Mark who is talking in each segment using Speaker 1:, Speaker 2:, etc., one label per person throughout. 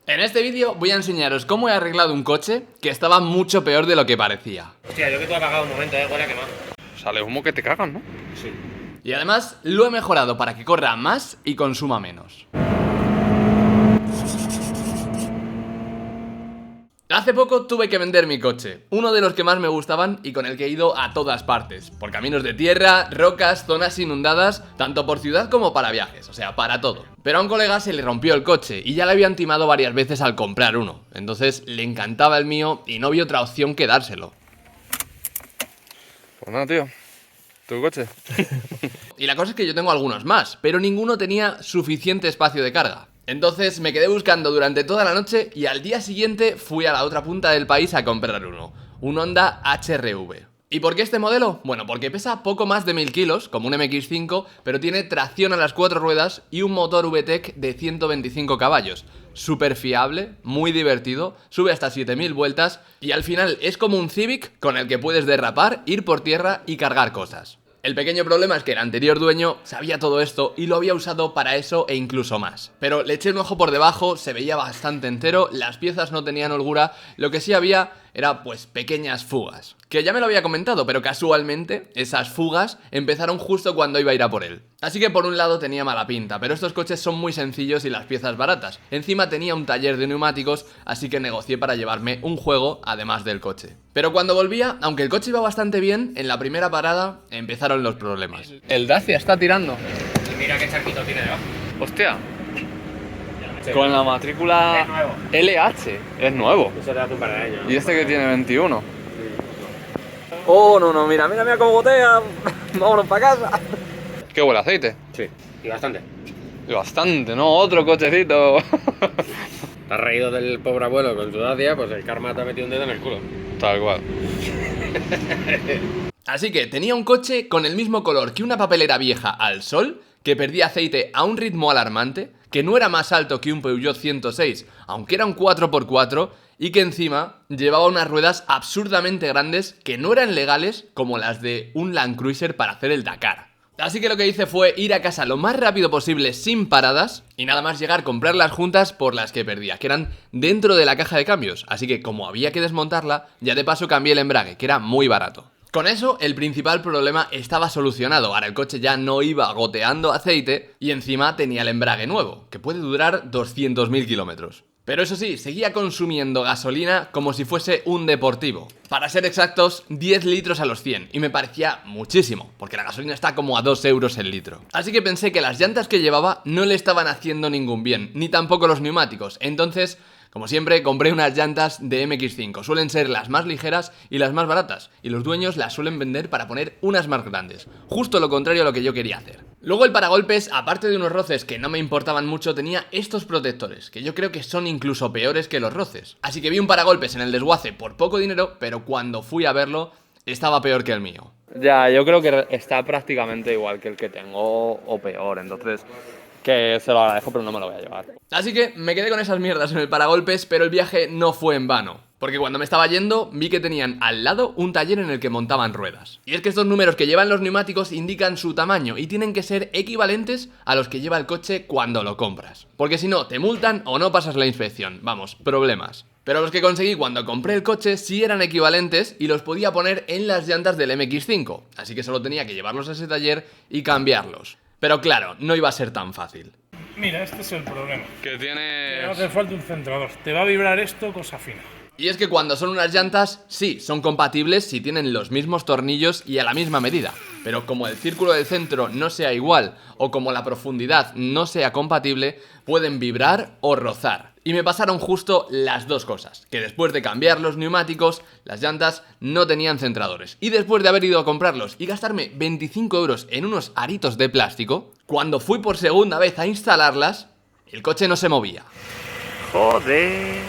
Speaker 1: En este vídeo voy a enseñaros cómo he arreglado un coche que estaba mucho peor de lo que parecía.
Speaker 2: Hostia, yo que tú has apagado un momento, huele a quemado.
Speaker 3: Sale humo que te cagan, ¿no?
Speaker 2: Sí.
Speaker 1: Y además lo he mejorado para que corra más y consuma menos. Hace poco tuve que vender mi coche, uno de los que más me gustaban y con el que he ido a todas partes, por caminos de tierra, rocas, zonas inundadas, tanto por ciudad como para viajes, o sea, para todo. Pero a un colega se le rompió el coche y ya le habían timado varias veces al comprar uno, entonces le encantaba el mío y no vi otra opción que dárselo.
Speaker 3: Pues nada, tío. ¿Tu coche?
Speaker 1: Y la cosa es que yo tengo algunos más, pero ninguno tenía suficiente espacio de carga. Entonces me quedé buscando durante toda la noche y al día siguiente fui a la otra punta del país a comprar uno, un Honda HR-V. ¿Y por qué este modelo? Bueno, porque pesa poco más de 1000 kilos, como un MX-5, pero tiene tracción a las 4 ruedas y un motor VTEC de 125 caballos. Súper fiable, muy divertido, sube hasta 7000 vueltas y al final es como un Civic con el que puedes derrapar, ir por tierra y cargar cosas. El pequeño problema es que el anterior dueño sabía todo esto y lo había usado para eso e incluso más. Pero le eché un ojo por debajo, se veía bastante entero, las piezas no tenían holgura, lo que sí había era pues pequeñas fugas. Que ya me lo había comentado, pero casualmente esas fugas empezaron justo cuando iba a ir a por él. Así que por un lado tenía mala pinta, pero estos coches son muy sencillos y las piezas baratas. Encima tenía un taller de neumáticos, así que negocié para llevarme un juego además del coche. Pero cuando volvía, aunque el coche iba bastante bien, en la primera parada empezaron los problemas. El Dacia está tirando.
Speaker 2: Y mira qué charquito tiene debajo.
Speaker 3: Hostia. Con la matrícula
Speaker 2: Es nuevo.
Speaker 3: LH. Es nuevo.
Speaker 2: Eso te hace un par de años.
Speaker 3: Y este que tiene 21. Oh, no, mira cómo gotea. Vámonos para casa. ¿Qué huele a aceite?
Speaker 2: Sí. Y bastante.
Speaker 3: Y bastante, ¿no? Otro cochecito.
Speaker 2: Te has reído del pobre abuelo con su Dacia, pues el karma te ha metido un dedo en el culo.
Speaker 3: Tal cual.
Speaker 1: Así que tenía un coche con el mismo color que una papelera vieja al sol, que perdía aceite a un ritmo alarmante, que no era más alto que un Peugeot 106, aunque era un 4x4, y que encima llevaba unas ruedas absurdamente grandes que no eran legales como las de un Land Cruiser para hacer el Dakar. Así que lo que hice fue ir a casa lo más rápido posible sin paradas y nada más llegar a comprar las juntas por las que perdía, que eran dentro de la caja de cambios, así que como había que desmontarla, ya de paso cambié el embrague, que era muy barato. Con eso, el principal problema estaba solucionado, ahora el coche ya no iba goteando aceite y encima tenía el embrague nuevo, que puede durar 200.000 kilómetros. Pero eso sí, seguía consumiendo gasolina como si fuese un deportivo. Para ser exactos, 10 litros a los 100, y me parecía muchísimo, porque la gasolina está como a 2 euros el litro. Así que pensé que las llantas que llevaba no le estaban haciendo ningún bien, ni tampoco los neumáticos, entonces... Como siempre, compré unas llantas de MX5, suelen ser las más ligeras y las más baratas, y los dueños las suelen vender para poner unas más grandes, justo lo contrario a lo que yo quería hacer. Luego el paragolpes, aparte de unos roces que no me importaban mucho, tenía estos protectores, que yo creo que son incluso peores que los roces. Así que vi un paragolpes en el desguace por poco dinero, pero cuando fui a verlo, estaba peor que el mío.
Speaker 3: Ya, yo creo que está prácticamente igual que el que tengo o peor, entonces... Que se lo agradezco, pero no me lo voy a llevar.
Speaker 1: Así que me quedé con esas mierdas en el paragolpes, pero el viaje no fue en vano. Porque cuando me estaba yendo, vi que tenían al lado un taller en el que montaban ruedas. Y es que estos números que llevan los neumáticos indican su tamaño y tienen que ser equivalentes a los que lleva el coche cuando lo compras. Porque si no, te multan o no pasas la inspección. Vamos, problemas. Pero los que conseguí cuando compré el coche sí eran equivalentes y los podía poner en las llantas del MX5. Así que solo tenía que llevarlos a ese taller y cambiarlos. Pero claro, no iba a ser tan fácil.
Speaker 4: Mira, este es el problema.
Speaker 3: Que tiene...
Speaker 4: Te hace falta un centrador. Te va a vibrar esto, cosa fina.
Speaker 1: Y es que cuando son unas llantas, sí, son compatibles si tienen los mismos tornillos y a la misma medida. Pero como el círculo del centro no sea igual o como la profundidad no sea compatible, pueden vibrar o rozar. Y me pasaron justo las dos cosas, que después de cambiar los neumáticos, las llantas no tenían centradores. Y después de haber ido a comprarlos y gastarme 25 euros en unos aritos de plástico, cuando fui por segunda vez a instalarlas, el coche no se movía.
Speaker 3: Joder.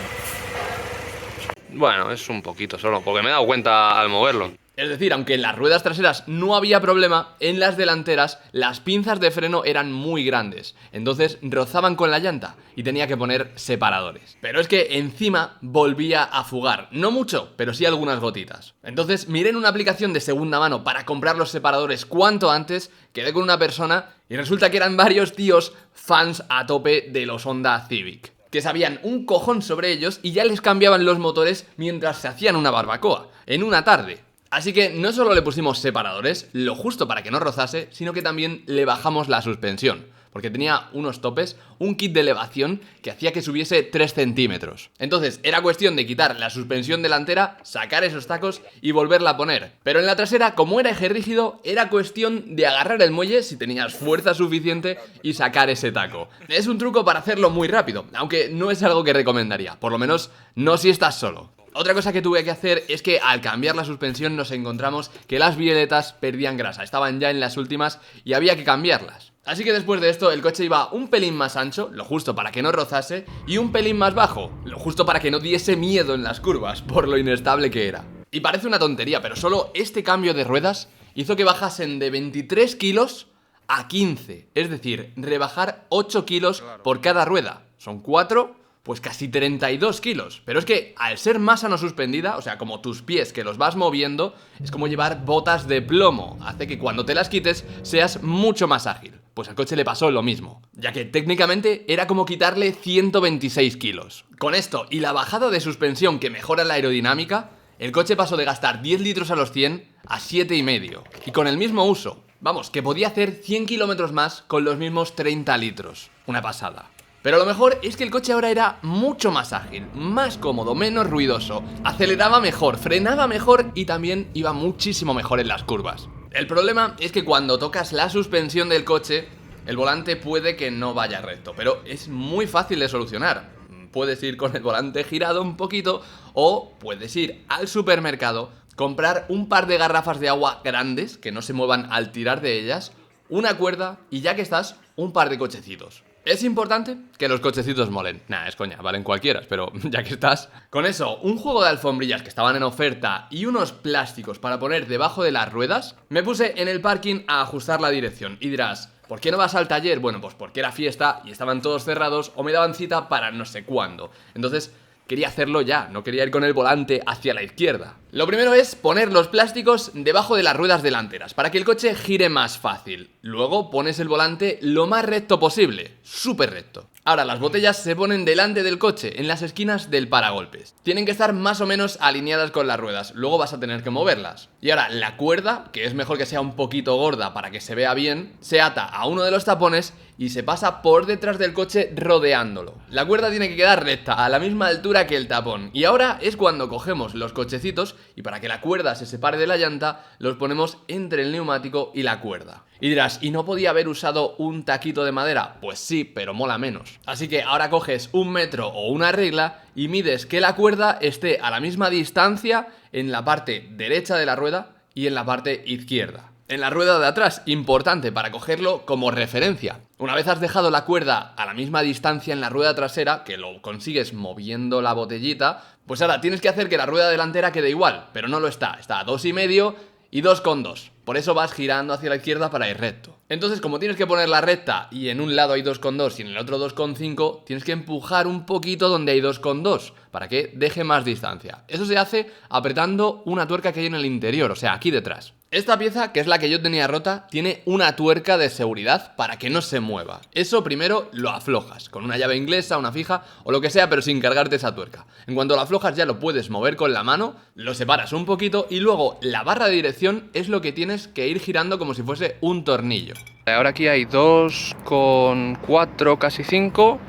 Speaker 3: Bueno, es un poquito solo, porque me he dado cuenta al moverlo.
Speaker 1: Es decir, aunque en las ruedas traseras no había problema, en las delanteras las pinzas de freno eran muy grandes, entonces rozaban con la llanta y tenía que poner separadores. Pero es que encima volvía a fugar, no mucho, pero sí algunas gotitas. Entonces miré en una aplicación de segunda mano para comprar los separadores cuanto antes, quedé con una persona y resulta que eran varios tíos fans a tope de los Honda Civic. que sabían un cojón sobre ellos y ya les cambiaban los motores mientras se hacían una barbacoa, en una tarde. Así que no solo le pusimos separadores, lo justo para que no rozase, sino que también le bajamos la suspensión, porque tenía unos topes, un kit de elevación que hacía que subiese 3 centímetros. Entonces era cuestión de quitar la suspensión delantera, sacar esos tacos y volverla a poner. Pero en la trasera, como era eje rígido, era cuestión de agarrar el muelle si tenías fuerza suficiente y sacar ese taco. Es un truco para hacerlo muy rápido, aunque no es algo que recomendaría, por lo menos no si estás solo. Otra cosa que tuve que hacer es que al cambiar la suspensión nos encontramos que las violetas perdían grasa, estaban ya en las últimas y había que cambiarlas. Así que después de esto el coche iba un pelín más ancho, lo justo para que no rozase, y un pelín más bajo, lo justo para que no diese miedo en las curvas, por lo inestable que era. Y parece una tontería, pero solo este cambio de ruedas hizo que bajasen de 23 kilos a 15, es decir, rebajar 8 kilos por cada rueda. Son 4... pues casi 32 kilos. Pero es que al ser masa no suspendida, o sea, como tus pies que los vas moviendo, es como llevar botas de plomo. Hace que cuando te las quites seas mucho más ágil. Pues al coche le pasó lo mismo, ya que técnicamente era como quitarle 126 kilos. Con esto y la bajada de suspensión que mejora la aerodinámica, el coche pasó de gastar 10 litros a los 100 a 7,5. Y con el mismo uso. Vamos, que podía hacer 100 kilómetros más con los mismos 30 litros. Una pasada. Pero lo mejor es que el coche ahora era mucho más ágil, más cómodo, menos ruidoso, aceleraba mejor, frenaba mejor y también iba muchísimo mejor en las curvas. El problema es que cuando tocas la suspensión del coche, el volante puede que no vaya recto, pero es muy fácil de solucionar. Puedes ir con el volante girado un poquito o puedes ir al supermercado, comprar un par de garrafas de agua grandes que no se muevan al tirar de ellas, una cuerda y ya que estás, un par de cochecitos. ¿Es importante que los cochecitos molen? Nah, es coña, valen cualquiera, pero ya que estás... Con eso, un juego de alfombrillas que estaban en oferta y unos plásticos para poner debajo de las ruedas, me puse en el parking a ajustar la dirección. Y dirás, ¿por qué no vas al taller? Bueno, pues porque era fiesta y estaban todos cerrados o me daban cita para no sé cuándo. Entonces... quería hacerlo ya, no quería ir con el volante hacia la izquierda. Lo primero es poner los plásticos debajo de las ruedas delanteras, para que el coche gire más fácil. Luego pones el volante lo más recto posible, súper recto. Ahora las botellas se ponen delante del coche, en las esquinas del paragolpes. Tienen que estar más o menos alineadas con las ruedas, luego vas a tener que moverlas. Y ahora la cuerda, que es mejor que sea un poquito gorda para que se vea bien, se ata a uno de los tapones y se pasa por detrás del coche rodeándolo. La cuerda tiene que quedar recta, a la misma altura que el tapón. Y ahora es cuando cogemos los cochecitos y para que la cuerda se separe de la llanta, los ponemos entre el neumático y la cuerda. Y dirás, ¿y no podía haber usado un taquito de madera? Pues sí, pero mola menos. Así que ahora coges un metro o una regla y mides que la cuerda esté a la misma distancia en la parte derecha de la rueda y en la parte izquierda. En la rueda de atrás, importante para cogerlo como referencia. Una vez has dejado la cuerda a la misma distancia en la rueda trasera, que lo consigues moviendo la botellita, pues ahora tienes que hacer que la rueda delantera quede igual, pero no lo está. Está a 2,5 y 2,2. Por eso vas girando hacia la izquierda para ir recto. Entonces, como tienes que ponerla recta y en un lado hay 2,2 y en el otro 2,5, tienes que empujar un poquito donde hay 2,2 para que deje más distancia. Eso se hace apretando una tuerca que hay en el interior, o sea, aquí detrás. Esta pieza, que es la que yo tenía rota, tiene una tuerca de seguridad para que no se mueva. Eso primero lo aflojas, con una llave inglesa, una fija o lo que sea, pero sin cargarte esa tuerca. En cuanto lo aflojas ya lo puedes mover con la mano, lo separas un poquito y luego la barra de dirección es lo que tienes que ir girando como si fuese un tornillo.
Speaker 3: Ahora aquí hay 2,4 casi 5,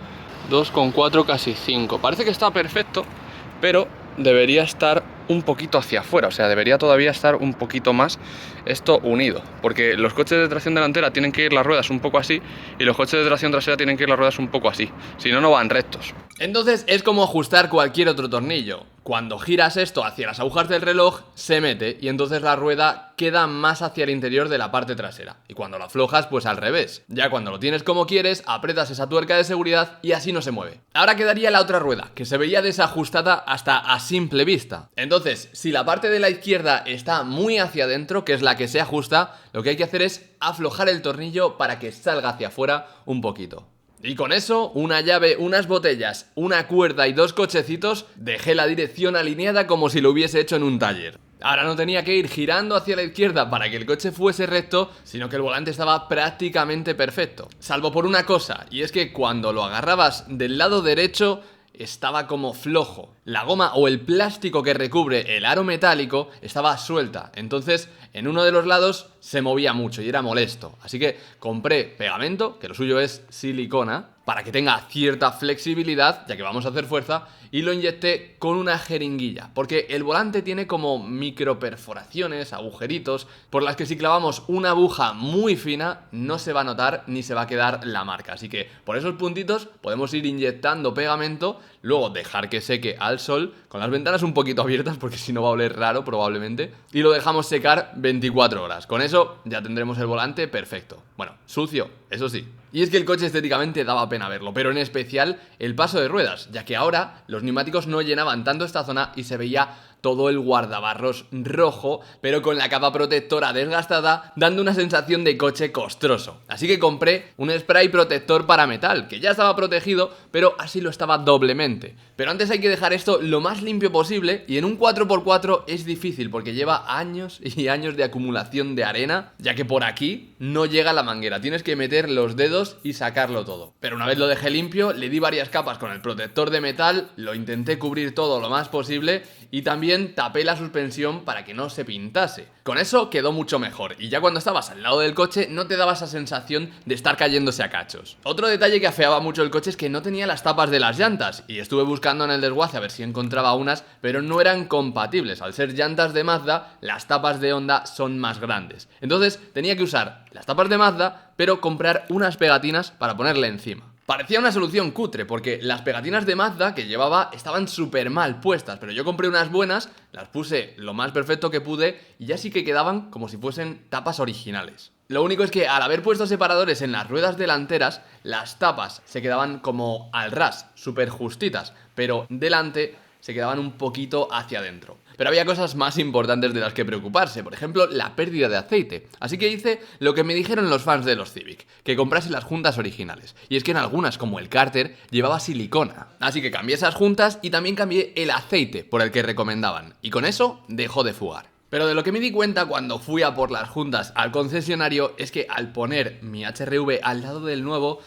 Speaker 3: 2,4 casi 5. Parece que está perfecto, pero debería estar un poquito hacia afuera, o sea, debería todavía estar un poquito más esto unido, porque los coches de tracción delantera tienen que ir las ruedas un poco así y los coches de tracción trasera tienen que ir las ruedas un poco así, si no, no van rectos.
Speaker 1: Entonces es como ajustar cualquier otro tornillo. Cuando giras esto hacia las agujas del reloj, se mete y entonces la rueda queda más hacia el interior de la parte trasera. Y cuando lo aflojas, pues al revés. Ya cuando lo tienes como quieres, aprietas esa tuerca de seguridad y así no se mueve. Ahora quedaría la otra rueda, que se veía desajustada hasta a simple vista. Entonces, si la parte de la izquierda está muy hacia adentro, que es la que se ajusta, lo que hay que hacer es aflojar el tornillo para que salga hacia afuera un poquito. Y con eso, una llave, unas botellas, una cuerda y 2 cochecitos, dejé la dirección alineada como si lo hubiese hecho en un taller. Ahora no tenía que ir girando hacia la izquierda para que el coche fuese recto, sino que el volante estaba prácticamente perfecto. Salvo por una cosa, y es que cuando lo agarrabas del lado derecho estaba como flojo. La goma o el plástico que recubre el aro metálico estaba suelta, entonces en uno de los lados se movía mucho y era molesto. Así que compré pegamento, que lo suyo es silicona, para que tenga cierta flexibilidad, ya que vamos a hacer fuerza, y lo inyecté con una jeringuilla, porque el volante tiene como microperforaciones, agujeritos, por las que si clavamos una aguja muy fina no se va a notar ni se va a quedar la marca. Así que por esos puntitos podemos ir inyectando pegamento, luego dejar que seque al sol, con las ventanas un poquito abiertas porque si no va a oler raro probablemente, y lo dejamos secar 24 horas. Con eso ya tendremos el volante perfecto. Bueno, sucio, eso sí. Y es que el coche estéticamente daba pena verlo, pero en especial el paso de ruedas, ya que ahora los neumáticos no llenaban tanto esta zona y se veía todo el guardabarros rojo, pero con la capa protectora desgastada, dando una sensación de coche costroso. Así que compré un spray protector para metal, que ya estaba protegido, pero así lo estaba doblemente. Pero antes hay que dejar esto lo más limpio posible, y en un 4x4 es difícil porque lleva años y años de acumulación de arena, ya que por aquí no llega la manguera, tienes que meter los dedos y sacarlo todo. Pero una vez lo dejé limpio, le di varias capas con el protector de metal, lo intenté cubrir todo lo más posible y también tapé la suspensión para que no se pintase. Con eso quedó mucho mejor y ya cuando estabas al lado del coche no te daba esa sensación de estar cayéndose a cachos. Otro detalle que afeaba mucho el coche es que no tenía las tapas de las llantas y estuve buscando en el desguace a ver si encontraba unas, pero no eran compatibles. Al ser llantas de Mazda, las tapas de Honda son más grandes. Entonces tenía que usar las tapas de Mazda, pero comprar unas pegatinas para ponerle encima. Parecía una solución cutre porque las pegatinas de Mazda que llevaba estaban súper mal puestas, pero yo compré unas buenas, las puse lo más perfecto que pude y ya sí que quedaban como si fuesen tapas originales. Lo único es que al haber puesto separadores en las ruedas delanteras, las tapas se quedaban como al ras, súper justitas, pero delante se quedaban un poquito hacia adentro. Pero había cosas más importantes de las que preocuparse, por ejemplo, la pérdida de aceite. Así que hice lo que me dijeron los fans de los Civic, que comprase las juntas originales. Y es que en algunas, como el cárter, llevaba silicona. Así que cambié esas juntas y también cambié el aceite por el que recomendaban. Y con eso dejó de fugar. Pero de lo que me di cuenta cuando fui a por las juntas al concesionario es que al poner mi HR-V al lado del nuevo,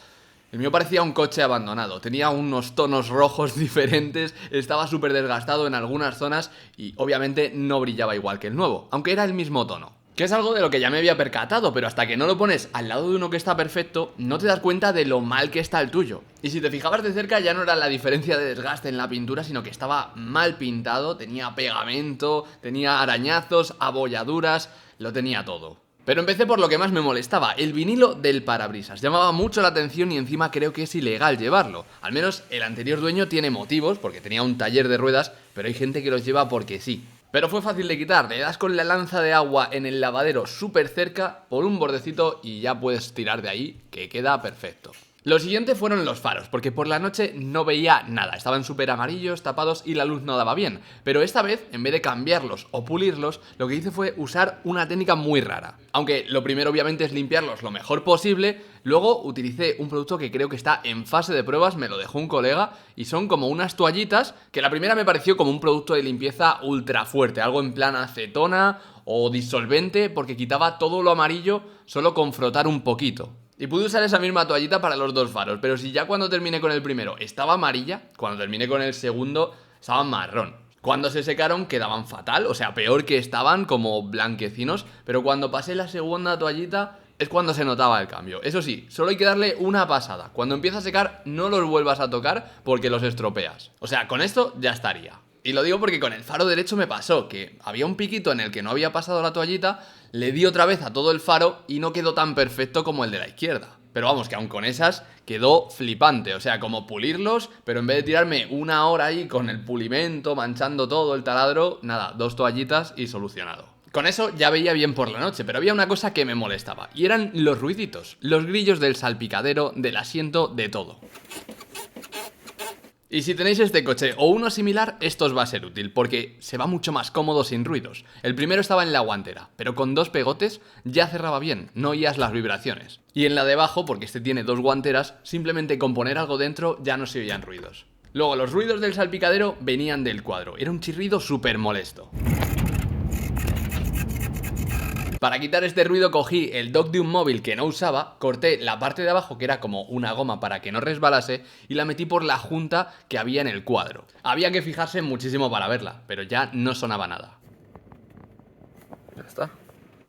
Speaker 1: el mío parecía un coche abandonado, tenía unos tonos rojos diferentes, estaba súper desgastado en algunas zonas y obviamente no brillaba igual que el nuevo, aunque era el mismo tono. Que es algo de lo que ya me había percatado, pero hasta que no lo pones al lado de uno que está perfecto, no te das cuenta de lo mal que está el tuyo. Y si te fijabas de cerca ya no era la diferencia de desgaste en la pintura, sino que estaba mal pintado, tenía pegamento, tenía arañazos, abolladuras, lo tenía todo. Pero empecé por lo que más me molestaba, el vinilo del parabrisas. Llamaba mucho la atención y encima creo que es ilegal llevarlo. Al menos el anterior dueño tiene motivos, porque tenía un taller de ruedas, pero hay gente que los lleva porque sí. Pero fue fácil de quitar, le das con la lanza de agua en el lavadero súper cerca, por un bordecito y ya puedes tirar de ahí, que queda perfecto. Lo siguiente fueron los faros, porque por la noche no veía nada, estaban súper amarillos, tapados y la luz no daba bien. Pero esta vez, en vez de cambiarlos o pulirlos, lo que hice fue usar una técnica muy rara. Aunque lo primero obviamente es limpiarlos lo mejor posible, luego utilicé un producto que creo que está en fase de pruebas, me lo dejó un colega, y son como unas toallitas, que la primera me pareció como un producto de limpieza ultra fuerte, algo en plan acetona o disolvente, porque quitaba todo lo amarillo solo con frotar un poquito. Y pude usar esa misma toallita para los dos faros, pero si ya cuando terminé con el primero estaba amarilla, cuando terminé con el segundo estaba marrón. Cuando se secaron quedaban fatal, o sea, peor que estaban, como blanquecinos, pero cuando pasé la segunda toallita es cuando se notaba el cambio. Eso sí, solo hay que darle una pasada. Cuando empieza a secar no los vuelvas a tocar porque los estropeas. O sea, con esto ya estaría. Y lo digo porque con el faro derecho me pasó que había un piquito en el que no había pasado la toallita, le di otra vez a todo el faro y no quedó tan perfecto como el de la izquierda. Pero vamos, que aun con esas quedó flipante, o sea, como pulirlos, pero en vez de tirarme una hora ahí con el pulimento, manchando todo el taladro, nada, 2 toallitas y solucionado. Con eso ya veía bien por la noche, pero había una cosa que me molestaba, y eran los ruiditos, los grillos del salpicadero, del asiento, de todo. Y si tenéis este coche o uno similar, esto os va a ser útil, porque se va mucho más cómodo sin ruidos. El primero estaba en la guantera, pero con 2 pegotes ya cerraba bien, no oías las vibraciones. Y en la de abajo, porque este tiene 2 guanteras, simplemente con poner algo dentro ya no se oían ruidos. Luego los ruidos del salpicadero venían del cuadro, era un chirrido súper molesto. Para quitar este ruido cogí el dock de un móvil que no usaba, corté la parte de abajo que era como una goma para que no resbalase y la metí por la junta que había en el cuadro. Había que fijarse muchísimo para verla, pero ya no sonaba nada.
Speaker 3: Ya está.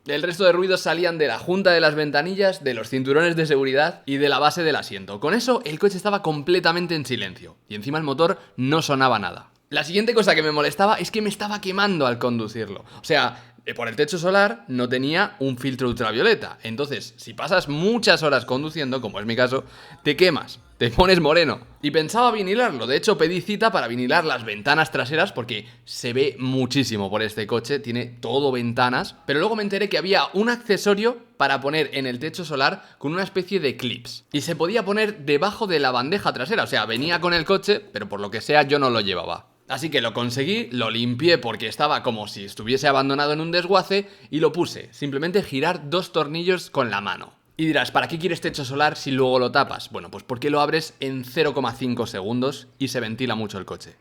Speaker 1: El resto de ruidos salían de la junta de las ventanillas, de los cinturones de seguridad y de la base del asiento. Con eso el coche estaba completamente en silencio y encima el motor no sonaba nada. La siguiente cosa que me molestaba es que me estaba quemando al conducirlo. O sea, por el techo solar no tenía un filtro ultravioleta. Entonces, si pasas muchas horas conduciendo, como es mi caso, te quemas, te pones moreno. Y pensaba vinilarlo. De hecho, pedí cita para vinilar las ventanas traseras porque se ve muchísimo por este coche. Tiene todo ventanas. Pero luego me enteré que había un accesorio para poner en el techo solar con una especie de clips. Y se podía poner debajo de la bandeja trasera. O sea, venía con el coche, pero por lo que sea yo no lo llevaba. Así que lo conseguí, lo limpié porque estaba como si estuviese abandonado en un desguace y lo puse. Simplemente girar 2 tornillos con la mano. Y dirás, ¿para qué quieres techo solar si luego lo tapas? Bueno, pues porque lo abres en 0,5 segundos y se ventila mucho el coche.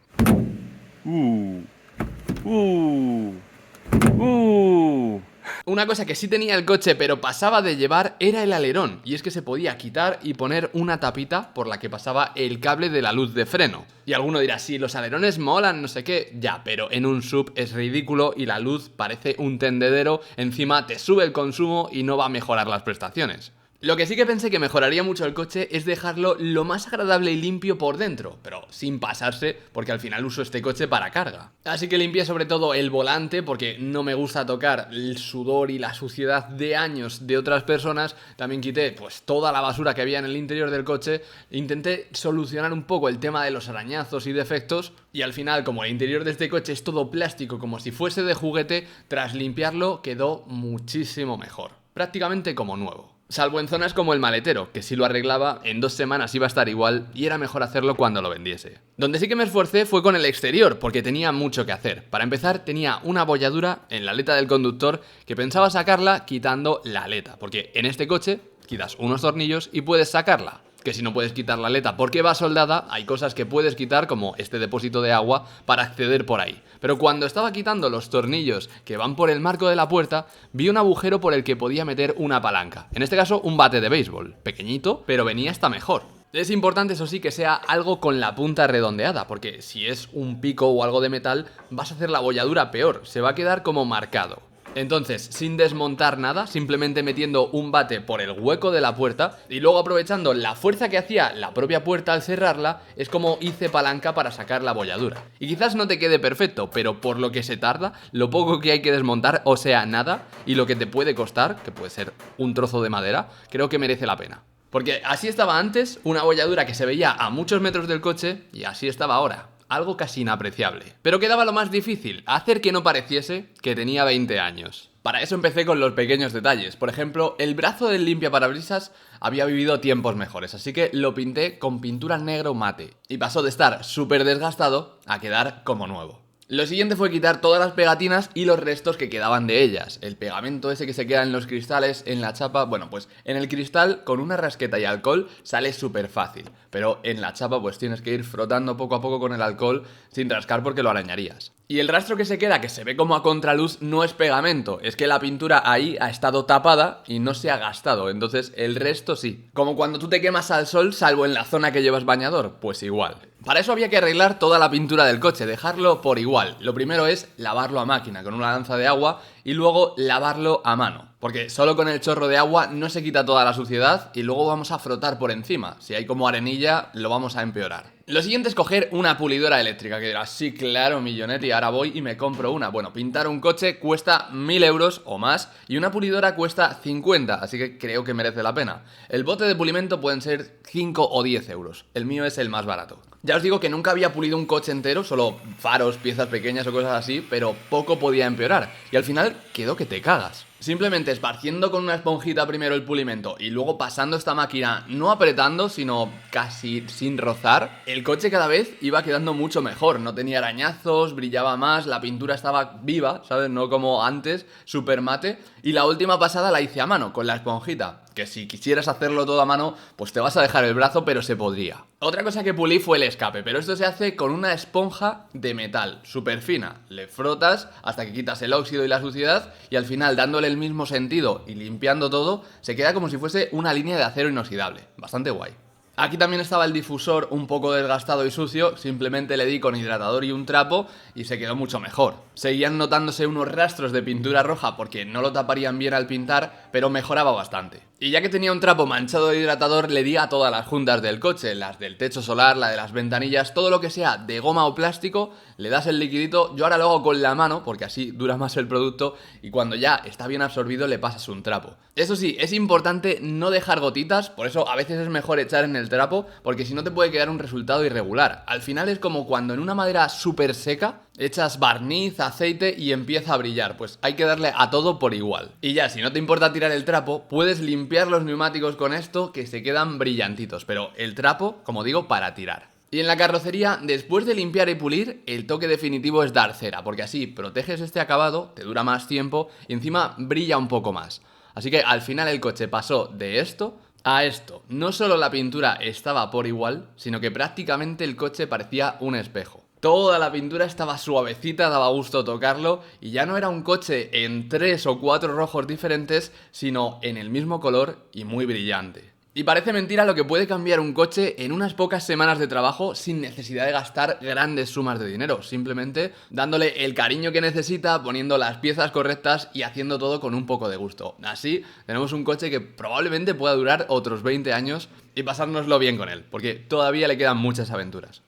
Speaker 1: Una cosa que sí tenía el coche pero pasaba de llevar era el alerón. Y es que se podía quitar y poner una tapita por la que pasaba el cable de la luz de freno. Y alguno dirá, sí, los alerones molan, no sé qué. Ya, pero en un SUV es ridículo y la luz parece un tendedero. Encima te sube el consumo y no va a mejorar las prestaciones. Lo que sí que pensé que mejoraría mucho el coche es dejarlo lo más agradable y limpio por dentro, pero sin pasarse porque al final uso este coche para carga. Así que limpié sobre todo el volante porque no me gusta tocar el sudor y la suciedad de años de otras personas. También quité pues toda la basura que había en el interior del coche. Intenté solucionar un poco el tema de los arañazos y defectos y al final, como el interior de este coche es todo plástico como si fuese de juguete, tras limpiarlo quedó muchísimo mejor, prácticamente como nuevo. Salvo en zonas como el maletero, que si lo arreglaba, en 2 semanas iba a estar igual y era mejor hacerlo cuando lo vendiese. Donde sí que me esforcé fue con el exterior, porque tenía mucho que hacer. Para empezar, tenía una abolladura en la aleta del conductor que pensaba sacarla quitando la aleta, porque en este coche quitas unos tornillos y puedes sacarla. Que si no puedes quitar la aleta porque va soldada, hay cosas que puedes quitar como este depósito de agua para acceder por ahí. Pero cuando estaba quitando los tornillos que van por el marco de la puerta, vi un agujero por el que podía meter una palanca. En este caso, un bate de béisbol. Pequeñito, pero venía hasta mejor. Es importante, eso sí, que sea algo con la punta redondeada, porque si es un pico o algo de metal, vas a hacer la abolladura peor, se va a quedar como marcado. Entonces, sin desmontar nada, simplemente metiendo un bate por el hueco de la puerta y luego aprovechando la fuerza que hacía la propia puerta al cerrarla, es como hice palanca para sacar la abolladura. Y quizás no te quede perfecto, pero por lo que se tarda, lo poco que hay que desmontar, o sea, nada, y lo que te puede costar, que puede ser un trozo de madera, creo que merece la pena. Porque así estaba antes, una abolladura que se veía a muchos metros del coche, y así estaba ahora. Algo casi inapreciable. Pero quedaba lo más difícil, hacer que no pareciese que tenía 20 años. Para eso empecé con los pequeños detalles. Por ejemplo, el brazo del limpiaparabrisas había vivido tiempos mejores, así que lo pinté con pintura negro mate. Y pasó de estar súper desgastado a quedar como nuevo. Lo siguiente fue quitar todas las pegatinas y los restos que quedaban de ellas. El pegamento ese que se queda en los cristales, en la chapa. Bueno, pues en el cristal con una rasqueta y alcohol sale súper fácil. Pero en la chapa pues tienes que ir frotando poco a poco con el alcohol sin rascar porque lo arañarías. Y el rastro que se queda, que se ve como a contraluz, no es pegamento. Es que la pintura ahí ha estado tapada y no se ha gastado. Entonces el resto sí. Como cuando tú te quemas al sol, salvo en la zona que llevas bañador. Pues igual. Para eso había que arreglar toda la pintura del coche, dejarlo por igual. Lo primero es lavarlo a máquina con una lanza de agua y luego lavarlo a mano. Porque solo con el chorro de agua no se quita toda la suciedad y luego vamos a frotar por encima. Si hay como arenilla, lo vamos a empeorar. Lo siguiente es coger una pulidora eléctrica, que dirás, sí, claro, millonet, y ahora voy y me compro una. Bueno, pintar un coche cuesta 1000 euros o más y una pulidora cuesta 50, así que creo que merece la pena. El bote de pulimento pueden ser 5 o 10 euros, el mío es el más barato. Ya os digo que nunca había pulido un coche entero, solo faros, piezas pequeñas o cosas así, pero poco podía empeorar y al final quedó que te cagas. Simplemente esparciendo con una esponjita primero el pulimento y luego pasando esta máquina, no apretando, sino casi sin rozar, el coche cada vez iba quedando mucho mejor. No tenía arañazos, brillaba más, la pintura estaba viva, ¿sabes? No como antes, súper mate. Y la última pasada la hice a mano, con la esponjita. Que si quisieras hacerlo todo a mano, pues te vas a dejar el brazo, pero se podría. Otra cosa que pulí fue el escape, pero esto se hace con una esponja de metal, súper fina. Le frotas hasta que quitas el óxido y la suciedad y al final, dándole el mismo sentido y limpiando todo, se queda como si fuese una línea de acero inoxidable. Bastante guay. Aquí también estaba el difusor un poco desgastado y sucio, simplemente le di con hidratador y un trapo y se quedó mucho mejor. Seguían notándose unos rastros de pintura roja porque no lo taparían bien al pintar, pero mejoraba bastante. Y ya que tenía un trapo manchado de hidratador, le di a todas las juntas del coche, las del techo solar, la de las ventanillas, todo lo que sea de goma o plástico, le das el liquidito. Yo ahora lo hago con la mano porque así dura más el producto y cuando ya está bien absorbido le pasas un trapo. Eso sí, es importante no dejar gotitas, por eso a veces es mejor echar en el trapo porque si no te puede quedar un resultado irregular. Al final es como cuando en una madera súper seca echas barniz, aceite y empieza a brillar, pues hay que darle a todo por igual. Y ya, si no te importa tirar el trapo, puedes limpiar los neumáticos con esto que se quedan brillantitos, pero el trapo, como digo, para tirar. Y en la carrocería, después de limpiar y pulir, el toque definitivo es dar cera, porque así proteges este acabado, te dura más tiempo y encima brilla un poco más. Así que al final el coche pasó de esto a esto. No solo la pintura estaba por igual, sino que prácticamente el coche parecía un espejo. Toda la pintura estaba suavecita, daba gusto tocarlo y ya no era un coche en 3 o 4 rojos diferentes, sino en el mismo color y muy brillante. Y parece mentira lo que puede cambiar un coche en unas pocas semanas de trabajo sin necesidad de gastar grandes sumas de dinero, simplemente dándole el cariño que necesita, poniendo las piezas correctas y haciendo todo con un poco de gusto. Así tenemos un coche que probablemente pueda durar otros 20 años y pasárnoslo bien con él, porque todavía le quedan muchas aventuras.